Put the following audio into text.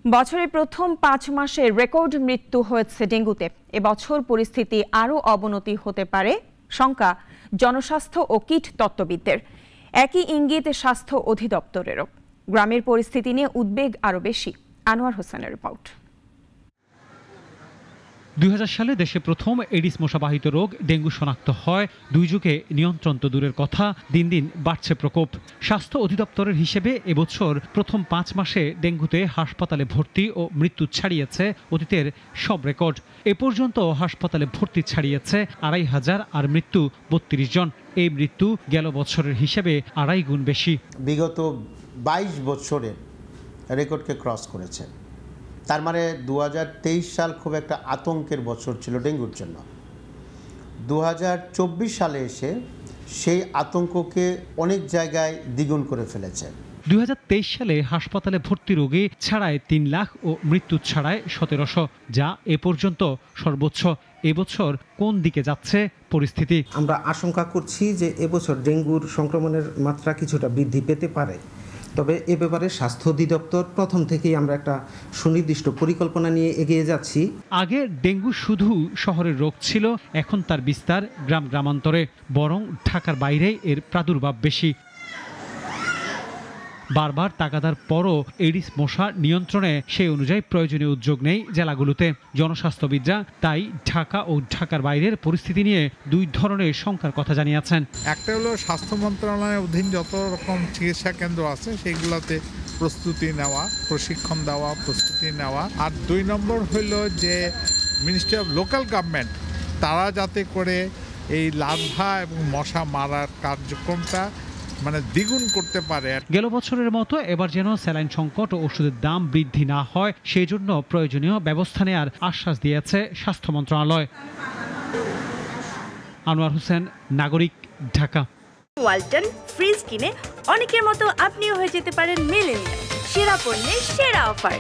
বছরের প্রথম ৫ মাসে রেকর্ড মৃত্যু হয়েছে ডেঙ্গুতে। এবছর পরিস্থিতি আরও অবনতি হতে পারে শঙ্কা জনস্বাস্থ্য ও কীট তত্ত্ববিদদের। একই ইঙ্গিত স্বাস্থ্য অধিদপ্তরেরও। গ্রামের পরিস্থিতি নিয়ে উদ্বেগ আরও বেশি। আনোয়ার হোসেনের রিপোর্ট। ২০০০ সালে দেশে প্রথম এডিস মশাবাহিত রোগ ডেঙ্গু শনাক্ত হয়। দুই যুগে নিয়ন্ত্রণ তো দূরের কথা, দিন দিন বাড়ছে প্রকোপ। স্বাস্থ্য অধিদপ্তরের হিসেবে এবছর প্রথম ৫ মাসে ডেঙ্গুতে হাসপাতালে ভর্তি ও মৃত্যু ছাড়িয়েছে অতীতের সব রেকর্ড। এ পর্যন্ত হাসপাতালে ভর্তি ছাড়িয়েছে ২৫০০ আর মৃত্যু ৩২ জন। এই মৃত্যু গেল বছরের হিসেবে ২.৫ গুণ বেশি। বিগত ২২ বছরের রেকর্ডকে ক্রস করেছে। তার মানে ২০২৩ সাল খুব একটা আতঙ্কের বছর ছিল ডেঙ্গুর জন্য। ২০২৪ সালে এসে সেই আতঙ্ককে অনেক জায়গায় দ্বিগুণ করে ফেলেছে। ২০২৩ সালে হাসপাতালে ভর্তি রোগী ছাড়ায় ৩ লাখ ও মৃত্যু ছাড়ায় ১৭০০, যা এ পর্যন্ত সর্বোচ্চ। এবছর কোন দিকে যাচ্ছে পরিস্থিতি? আমরা আশঙ্কা করছি যে এবছর ডেঙ্গুর সংক্রমণের মাত্রা কিছুটা বৃদ্ধি পেতে পারে। তবে এ ব্যাপারে স্বাস্থ্য অধিদপ্তর প্রথম থেকেই আমরা একটা সুনির্দিষ্ট পরিকল্পনা নিয়ে এগিয়ে যাচ্ছি। আগে ডেঙ্গু শুধু শহরের রোগ ছিল, এখন তার বিস্তার গ্রামান্তরে, বরং ঢাকার বাইরে এর প্রাদুর্ভাব বেশি। বারবার তাগাদার পরও এডিস মশা নিয়ন্ত্রণে সেই অনুযায়ী প্রয়োজনীয় উদ্যোগ নেই জেলাগুলোতে। জনস্বাস্থ্যবিদরা তাই ঢাকা ও ঢাকার বাইরের পরিস্থিতি নিয়ে দুই ধরনের শঙ্কার কথা জানিয়েছেন। একটা হলো স্বাস্থ্য মন্ত্রণালয়ের অধীন যত রকম চিকিৎসা কেন্দ্র আছে সেগুলোতে প্রস্তুতি নেওয়া, প্রশিক্ষণ দেওয়া, প্রস্তুতি নেওয়া। আর ২ নম্বর হইল যে মিনিস্ট্রি অফ লোকাল গভর্নমেন্ট তারা যাতে করে এই লার্ভা এবং মশা মারার কার্যক্রমটা দ্বিগুণ করতে পারে। গেল বছরের মতো এবার যেন স্যালাইন সংকট ও ওষুধের দাম বৃদ্ধি না হয়, সেই জন্য প্রয়োজনীয় ব্যবস্থা নেওয়ার আশ্বাস দিয়েছে স্বাস্থ্য মন্ত্রণালয়। আনোয়ার হোসেন, নাগরিক, ঢাকা। ওয়ালটন ফ্রিজ কিনে অনেকের মতো আপনিও হয়ে যেতে পারেন মিলেনিয়াল। সেরা পণ্যের সেরা অফার।